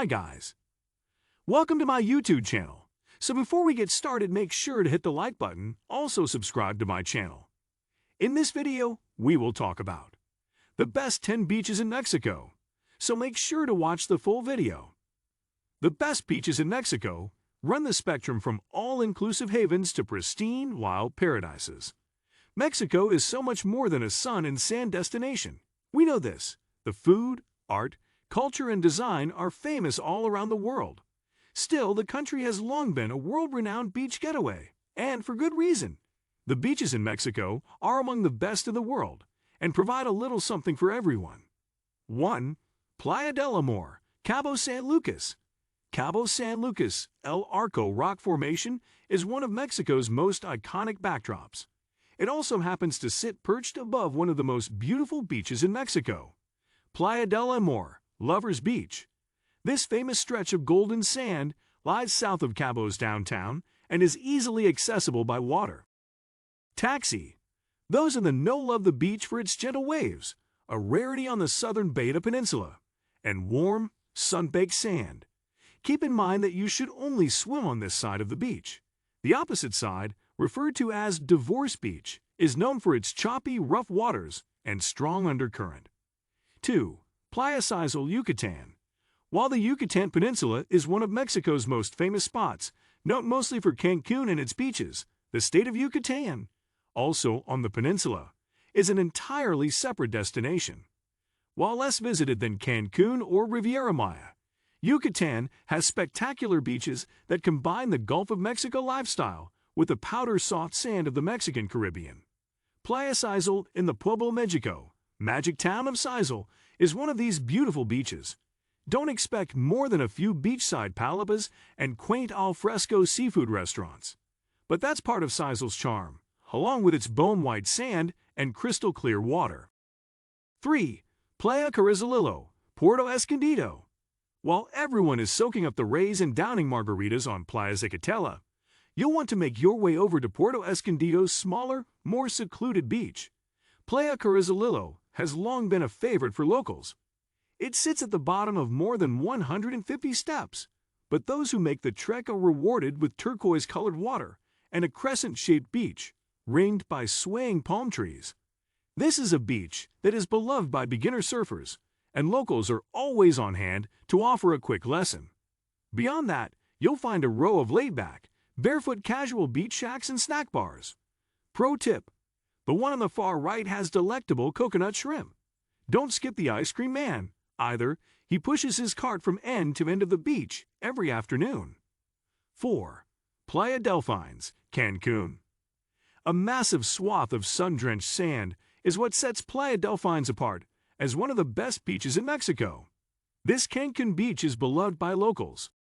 Hi guys! Welcome to my YouTube channel. So before we get started, make sure to hit the like button, also subscribe to my channel. In this video, we will talk about the best 10 beaches in Mexico, so make sure to watch the full video. The best beaches in Mexico run the spectrum from all-inclusive havens to pristine, wild paradises. Mexico is so much more than a sun and sand destination. We know this. The food, art, culture, and design are famous all around the world. Still, the country has long been a world-renowned beach getaway, and for good reason. The beaches in Mexico are among the best in the world and provide a little something for everyone. 1. Playa del Amor, Cabo San Lucas. Cabo San Lucas, El Arco rock formation is one of Mexico's most iconic backdrops. It also happens to sit perched above one of the most beautiful beaches in Mexico. Playa del Amor, Lover's Beach. This famous stretch of golden sand lies south of Cabo's downtown and is easily accessible by water. Taxi. Those in the know love the beach for its gentle waves, a rarity on the southern Beta Peninsula, and warm, sun-baked sand. Keep in mind that you should only swim on this side of the beach. The opposite side, referred to as Divorce Beach, is known for its choppy, rough waters and strong undercurrent. 2. Playa Xizal, Yucatan. While the Yucatan Peninsula is one of Mexico's most famous spots, known mostly for Cancun and its beaches, the state of Yucatan, also on the peninsula, is an entirely separate destination. While less visited than Cancun or Riviera Maya, Yucatan has spectacular beaches that combine the Gulf of Mexico lifestyle with the powder-soft sand of the Mexican Caribbean. Playa Xizal in the Pueblo Mexico, magic town of Xizal, is one of these beautiful beaches. Don't expect more than a few beachside palapas and quaint al fresco seafood restaurants. But that's part of Xizal's charm, along with its bone-white sand and crystal-clear water. 3. Playa Carrizalillo, Puerto Escondido. While everyone is soaking up the rays and downing margaritas on Playa Zacatela, you'll want to make your way over to Puerto Escondido's smaller, more secluded beach. Playa Carrizalillo has long been a favorite for locals. It sits at the bottom of more than 150 steps, but those who make the trek are rewarded with turquoise-colored water and a crescent-shaped beach, ringed by swaying palm trees. This is a beach that is beloved by beginner surfers, and locals are always on hand to offer a quick lesson. Beyond that, you'll find a row of laid-back, barefoot casual beach shacks and snack bars. Pro tip: the one on the far right has delectable coconut shrimp. Don't skip the ice cream man, either. He pushes his cart from end to end of the beach every afternoon. 4. Playa Delfines, Cancun. A massive swath of sun-drenched sand is what sets Playa Delfines apart as one of the best beaches in Mexico. This Cancun beach is beloved by locals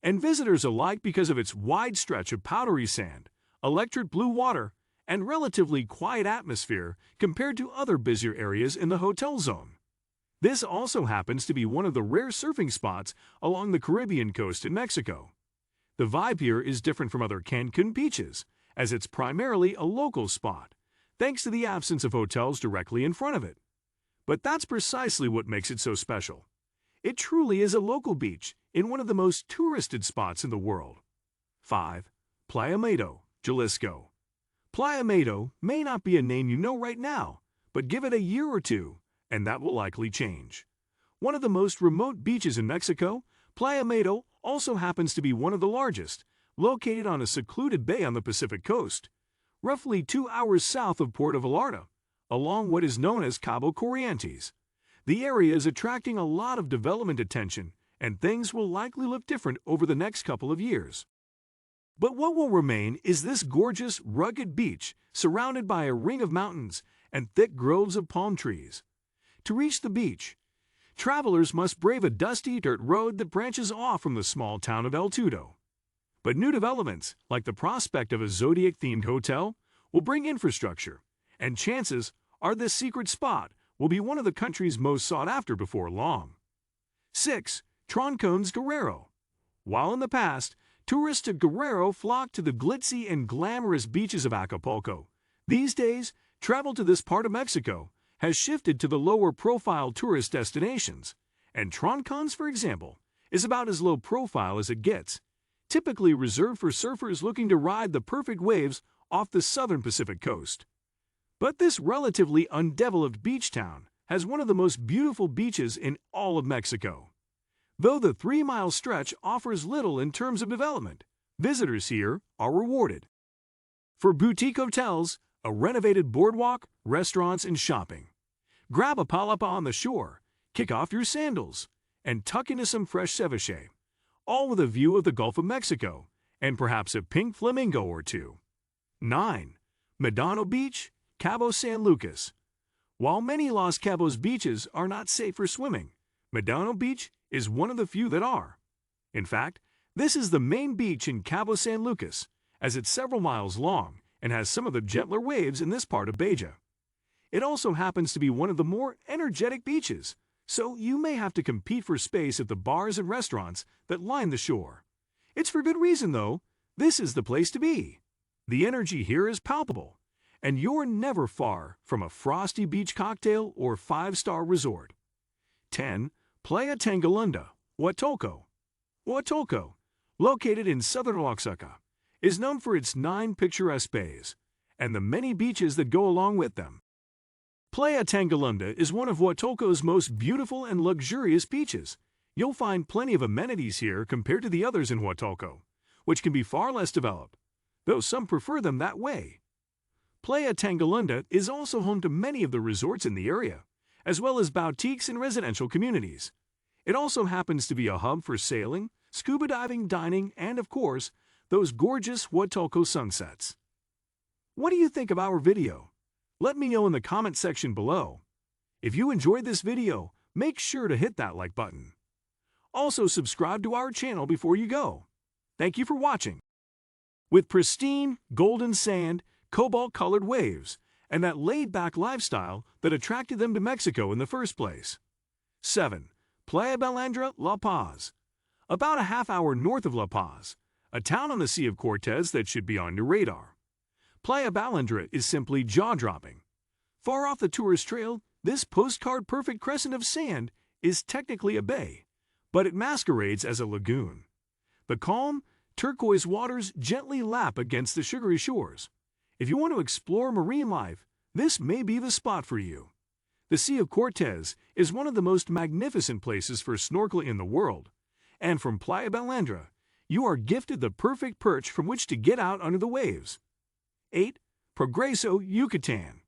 and visitors alike because of its wide stretch of powdery sand, electric blue water, and relatively quiet atmosphere compared to other busier areas in the hotel zone. This also happens to be one of the rare surfing spots along the Caribbean coast in Mexico. The vibe here is different from other Cancun beaches, as it's primarily a local spot, thanks to the absence of hotels directly in front of it. But that's precisely what makes it so special. It truly is a local beach in one of the most touristed spots in the world. 5. Playa Maido, Jalisco. Playa Maido may not be a name you know right now, but give it a year or two, and that will likely change. One of the most remote beaches in Mexico, Playa Maido also happens to be one of the largest, located on a secluded bay on the Pacific coast, roughly 2 hours south of Puerto Vallarta, along what is known as Cabo Corrientes. The area is attracting a lot of development attention, and things will likely look different over the next couple of years. But what will remain is this gorgeous, rugged beach surrounded by a ring of mountains and thick groves of palm trees. To reach the beach, travelers must brave a dusty dirt road that branches off from the small town of El Tudo. But new developments, like the prospect of a Zodiac-themed hotel, will bring infrastructure, and chances are this secret spot will be one of the country's most sought after before long. 6. Troncones, Guerrero. While in the past, tourists to Guerrero flocked to the glitzy and glamorous beaches of Acapulco, these days, travel to this part of Mexico has shifted to the lower-profile tourist destinations, and Troncones, for example, is about as low profile as it gets, typically reserved for surfers looking to ride the perfect waves off the southern Pacific coast. But this relatively undeveloped beach town has one of the most beautiful beaches in all of Mexico. Though the 3-mile stretch offers little in terms of development, visitors here are rewarded. For boutique hotels, a renovated boardwalk, restaurants, and shopping. Grab a palapa on the shore, kick off your sandals, and tuck into some fresh ceviche, all with a view of the Gulf of Mexico and perhaps a pink flamingo or two. 9. Medano Beach, Cabo San Lucas. While many Los Cabos beaches are not safe for swimming, Medano Beach is one of the few that are. In fact, this is the main beach in Cabo San Lucas, as it's several miles long and has some of the gentler waves in this part of Baja. It also happens to be one of the more energetic beaches, so you may have to compete for space at the bars and restaurants that line the shore. It's for good reason, though. This is the place to be. The energy here is palpable, and you're never far from a frosty beach cocktail or 5-star resort. 10. Playa Tangolunda, Huatulco. Huatulco, located in southern Oaxaca, is known for its 9 picturesque bays and the many beaches that go along with them. Playa Tangolunda is one of Huatulco's most beautiful and luxurious beaches. You'll find plenty of amenities here compared to the others in Huatulco, which can be far less developed, though some prefer them that way. Playa Tangolunda is also home to many of the resorts in the area, as well as boutiques and residential communities. It also happens to be a hub for sailing, scuba diving, dining, and, of course, those gorgeous Huatulco sunsets. What do you think of our video? Let me know in the comment section below. If you enjoyed this video, make sure to hit that like button. Also, subscribe to our channel before you go. Thank you for watching. With pristine, golden sand, cobalt-colored waves, and that laid-back lifestyle that attracted them to Mexico in the first place. 7. Playa Balandra, La Paz. About a half-hour north of La Paz, a town on the Sea of Cortez that should be on your radar. Playa Balandra is simply jaw-dropping. Far off the tourist trail, this postcard-perfect crescent of sand is technically a bay, but it masquerades as a lagoon. The calm, turquoise waters gently lap against the sugary shores. If you want to explore marine life, this may be the spot for you. The Sea of Cortez is one of the most magnificent places for snorkeling in the world, and from Playa Balandra, you are gifted the perfect perch from which to get out under the waves. 8. Progreso, Yucatan.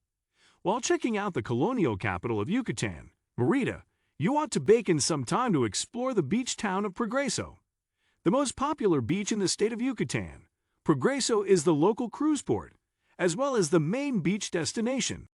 While checking out the colonial capital of Yucatan, Mérida, you ought to bake in some time to explore the beach town of Progreso. The most popular beach in the state of Yucatan, Progreso is the local cruise port, as well as the main beach destination.